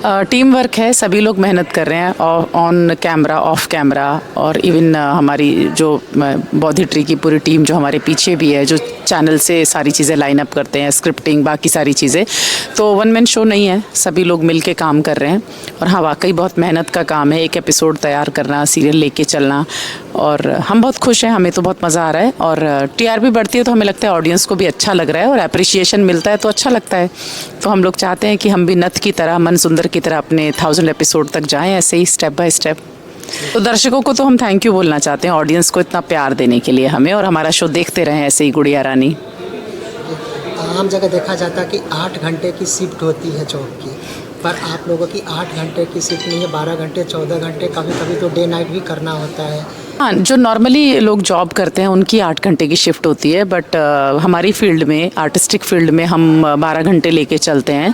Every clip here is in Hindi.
टीम वर्क है, सभी लोग मेहनत कर रहे हैं ऑन कैमरा, ऑफ कैमरा, और इवन हमारी जो बॉडी ट्री की पूरी टीम जो हमारे पीछे भी है, जो चैनल से सारी चीज़ें लाइन अप करते हैं, स्क्रिप्टिंग, बाकी सारी चीज़ें। तो वन मैन शो नहीं है, सभी लोग मिल के काम कर रहे हैं। और हाँ, वाकई बहुत मेहनत का काम है, एक एपिसोड तैयार करना, सीरियल लेके चलना। और हम बहुत खुश हैं, हमें तो बहुत मज़ा आ रहा है। और टीआरपी बढ़ती है तो हमें लगता है ऑडियंस को भी अच्छा लग रहा है, और अप्रिशिएशन मिलता है तो अच्छा लगता है। तो हम लोग चाहते हैं कि हम भी नथ की तरह, मन सुंदर की तरह अपने 1000 एपिसोड तक जाएं, ऐसे ही स्टेप बाय स्टेप। तो दर्शकों को तो हम थैंक यू बोलना चाहते हैं, ऑडियंस को इतना प्यार देने के लिए हमें, और हमारा शो देखते रहें ऐसे ही, गुड़िया रानी। आम जगह देखा जाता है कि 8 घंटे की शिफ्ट होती है जॉब की, पर आप लोगों की 8 घंटे की शिफ्ट नहीं है, 12 घंटे, 14 घंटे, कभी कभी तो डे नाइट भी करना होता है। हाँ, जो नॉर्मली लोग जॉब करते हैं उनकी 8 घंटे की शिफ्ट होती है, बट हमारी फील्ड में, आर्टिस्टिक फील्ड में, हम 12 घंटे लेके चलते हैं।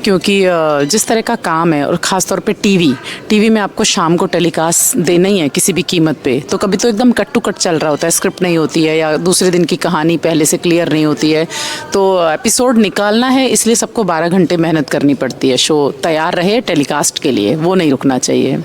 क्योंकि जिस तरह का काम है, और ख़ास तौर पे टीवी में आपको शाम को टेलीकास्ट देना ही है किसी भी कीमत पे, तो कभी तो एकदम कट टू कट चल रहा होता है, स्क्रिप्ट नहीं होती है, या दूसरे दिन की कहानी पहले से क्लियर नहीं होती है, तो एपिसोड निकालना है, इसलिए सबको 12 घंटे मेहनत करनी पड़ती है शो तैयार रहे टेलीकास्ट के लिए, वो नहीं रुकना चाहिए।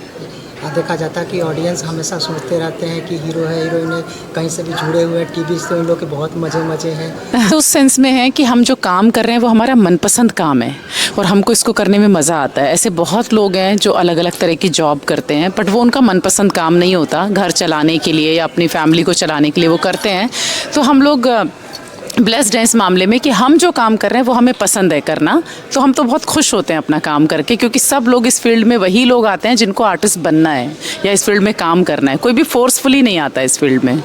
देखा जाता है कि ऑडियंस हमेशा सोचते रहते हैं कि हीरो है, हीरोइन है, कहीं से भी जुड़े हुए टीवी से, तो इन लोग के बहुत मज़े हैं। तो उस सेंस में है कि हम जो काम कर रहे हैं वो हमारा मनपसंद काम है, और हमको इसको करने में मज़ा आता है। ऐसे बहुत लोग हैं जो अलग अलग तरह की जॉब करते हैं, बट वो उनका मनपसंद काम नहीं होता, घर चलाने के लिए या अपनी फैमिली को चलाने के लिए वो करते हैं। तो हम लोग ब्लेस्ड हैं इस मामले में कि हम जो काम कर रहे हैं वो हमें पसंद है करना, तो हम तो बहुत खुश होते हैं अपना काम करके, क्योंकि सब लोग इस फील्ड में वही लोग आते हैं जिनको आर्टिस्ट बनना है या इस फील्ड में काम करना है, कोई भी फोर्सफुली नहीं आता इस फील्ड में।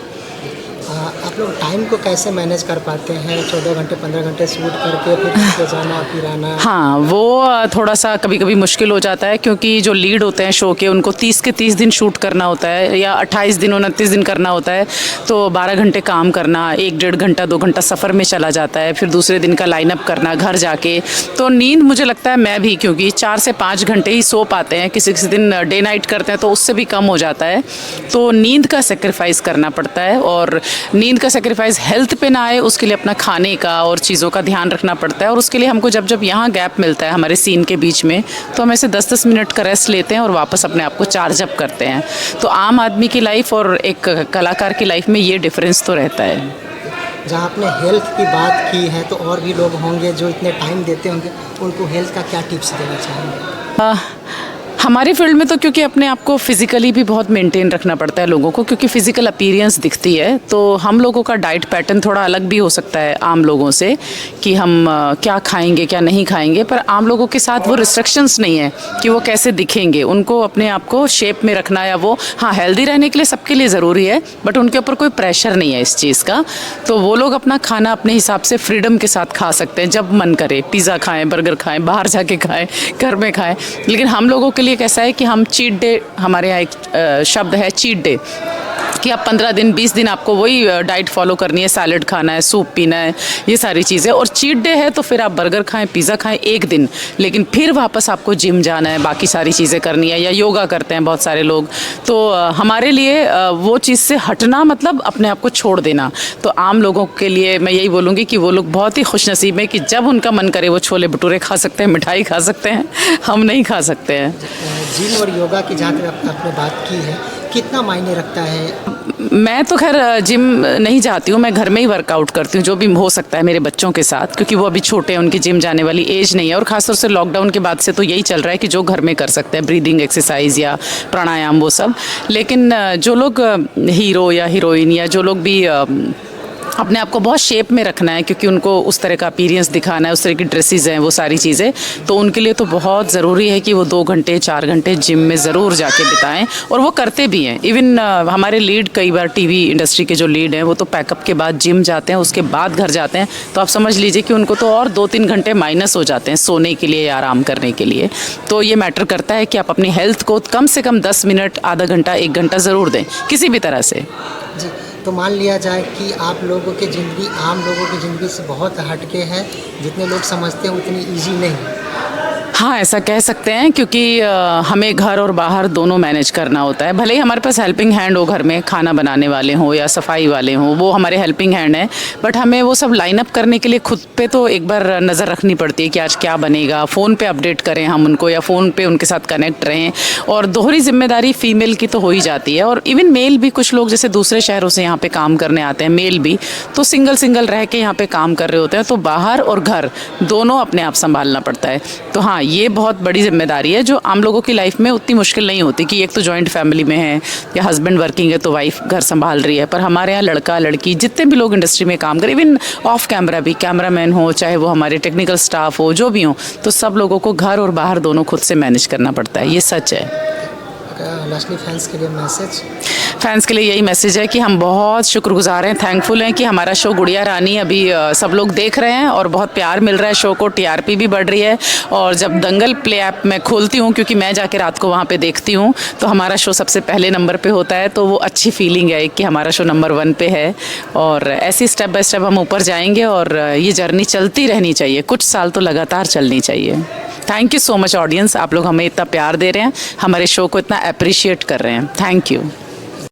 आप लोग टाइम को कैसे मैनेज कर पाते हैं? 14 घंटे 15 घंटे शूट करके फिर जाना फिर आना। हाँ, वो थोड़ा सा कभी कभी मुश्किल हो जाता है, क्योंकि जो लीड होते हैं शो के, उनको 30 के 30 दिन शूट करना होता है, या 28 दिन 29 दिन करना होता है। तो 12 घंटे काम करना, 1-1.5 घंटा 2 घंटा सफ़र में चला जाता है, फिर दूसरे दिन का लाइनअप करना घर जाके। तो नींद, मुझे लगता है मैं भी, क्योंकि 4 से 5 घंटे ही सो पाते हैं, किसी किसी दिन डे नाइट करते हैं तो उससे भी कम हो जाता है। तो नींद का सेक्रीफाइस करना पड़ता है, और नींद का सेक्रीफाइस हेल्थ पे ना आए उसके लिए अपना खाने का और चीज़ों का ध्यान रखना पड़ता है। और उसके लिए हमको जब जब यहाँ गैप मिलता है हमारे सीन के बीच में, तो हम ऐसे 10-10 मिनट का रेस्ट लेते हैं और वापस अपने आप को चार्ज अप करते हैं। तो आम आदमी की लाइफ और एक कलाकार की लाइफ में ये डिफरेंस तो रहता है। जहाँ आपने हेल्थ की बात की है, तो और भी लोग होंगे जो इतने टाइम देते होंगे, उनको हेल्थ का क्या टिप्स देना चाहेंगे? हमारी फील्ड में तो क्योंकि अपने आप को फिज़िकली भी बहुत मेंटेन रखना पड़ता है लोगों को, क्योंकि फ़िज़िकल अपीयरेंस दिखती है, तो हम लोगों का डाइट पैटर्न थोड़ा अलग भी हो सकता है आम लोगों से, कि हम क्या खाएंगे क्या नहीं खाएंगे। पर आम लोगों के साथ वो रिस्ट्रिक्शंस नहीं है कि वो कैसे दिखेंगे, उनको अपने आप को शेप में रखना, या वो, हाँ, हेल्दी रहने के लिए सबके लिए ज़रूरी है, बट उनके ऊपर कोई प्रेशर नहीं है इस चीज़ का। तो वो लोग अपना खाना अपने हिसाब से फ्रीडम के साथ खा सकते हैं, जब मन करे पिज़्ज़ा खाएँ, बर्गर खाएँ, बाहर जाके खाएँ, घर में खाएँ। लेकिन हम लोगों के लिए कैसा है कि हम चीट डे, हमारे यहाँ एक शब्द है चीट डे, कि आप 15 दिन 20 दिन आपको वही डाइट फॉलो करनी है, सैलड खाना है, सूप पीना है, ये सारी चीज़ें। और चीट डे है तो फिर आप बर्गर खाएं, पिज़्ज़ा खाएं एक दिन, लेकिन फिर वापस आपको जिम जाना है, बाकी सारी चीज़ें करनी है, या योगा करते हैं बहुत सारे लोग। तो हमारे लिए वो चीज़ से हटना मतलब अपने आप को छोड़ देना। तो आम लोगों के लिए मैं यही बोलूँगी कि वो लोग बहुत ही खुशनसीब हैं कि जब उनका मन करे वो छोले भटूरे खा सकते हैं, मिठाई खा सकते हैं, हम नहीं खा सकते हैं। जिम और योगा की जहाँ तक आपने बात की है, कितना मायने रखता है? मैं तो खैर जिम नहीं जाती हूँ, मैं घर में ही वर्कआउट करती हूँ, जो भी हो सकता है मेरे बच्चों के साथ, क्योंकि वो अभी छोटे हैं, उनकी जिम जाने वाली एज नहीं है। और ख़ासतौर से लॉकडाउन के बाद से तो यही चल रहा है कि जो घर में कर सकते हैं, ब्रीदिंग एक्सरसाइज या प्राणायाम, वो सब। लेकिन जो लोग हीरो या हीरोइन, या जो लोग भी अपने आप को बहुत शेप में रखना है, क्योंकि उनको उस तरह का अपीयरेंस दिखाना है, उस तरह की ड्रेसेस हैं, वो सारी चीज़ें, तो उनके लिए तो बहुत ज़रूरी है कि वो 2 घंटे 4 घंटे जिम में ज़रूर जाके बिताएं, और वो करते भी हैं। इवन हमारे लीड, कई बार टीवी इंडस्ट्री के जो लीड हैं, वो तो पैकअप के बाद जिम जाते हैं, उसके बाद घर जाते हैं। तो आप समझ लीजिए कि उनको तो और 2-3 घंटे माइनस हो जाते हैं सोने के लिए या आराम करने के लिए। तो ये मैटर करता है कि आप अपनी हेल्थ को कम से कम 10 मिनट, आधा घंटा, 1 घंटा ज़रूर दें, किसी भी तरह से। जी, तो मान लिया जाए कि आप लोगों की ज़िंदगी आम लोगों की ज़िंदगी से बहुत हटके है, जितने लोग समझते हैं उतनी ईजी नहीं। हाँ, ऐसा कह सकते हैं क्योंकि हमें घर और बाहर दोनों मैनेज करना होता है। भले ही हमारे पास हेल्पिंग हैंड हो, घर में खाना बनाने वाले हों या सफाई वाले हों, वो हमारे हेल्पिंग हैंड हैं, बट हमें वो सब लाइन अप करने के लिए खुद पे तो एक बार नज़र रखनी पड़ती है कि आज क्या बनेगा। फ़ोन पे अपडेट करें हम उनको या फ़ोन पे उनके साथ कनेक्ट रहें, और दोहरी जिम्मेदारी फ़ीमेल की तो हो ही जाती है। और इवन मेल भी, कुछ लोग जैसे दूसरे शहरों से यहाँ पे काम करने आते हैं, मेल भी तो सिंगल रह के यहाँ पे काम कर रहे होते हैं, तो बाहर और घर दोनों अपने आप संभालना पड़ता है। तो हाँ, ये बहुत बड़ी जिम्मेदारी है जो आम लोगों की लाइफ में उतनी मुश्किल नहीं होती कि एक तो जॉइंट फैमिली में है या हस्बैंड वर्किंग है तो वाइफ घर संभाल रही है। पर हमारे यहाँ लड़का लड़की जितने भी लोग इंडस्ट्री में काम करें, इवन ऑफ कैमरा भी, कैमरामैन हो चाहे वो हमारे टेक्निकल स्टाफ हो, जो भी हो, तो सब लोगों को घर और बाहर दोनों खुद से मैनेज करना पड़ता है। ये सच है। लास्टली फैंस के लिए मैसेज? फैंस के लिए यही मैसेज है कि हम बहुत शुक्रगुजार हैं, थैंकफुल हैं कि हमारा शो गुड़िया रानी अभी सब लोग देख रहे हैं और बहुत प्यार मिल रहा है शो को, टीआरपी भी बढ़ रही है। और जब दंगल प्ले ऐप मैं खोलती हूँ, क्योंकि मैं जाके रात को वहाँ पे देखती हूँ, तो हमारा शो सबसे पहले नंबर पे होता है, तो वो अच्छी फीलिंग है कि हमारा शो नंबर 1 पे है। और ऐसी स्टेप बाय स्टेप हम ऊपर जाएंगे और ये जर्नी चलती रहनी चाहिए, कुछ साल तो लगातार चलनी चाहिए। Thank you so much audience, आप लोग हमें इतना प्यार दे रहे हैं, हमारे शो को इतना अप्रिशिएट कर रहे हैं। Thank you.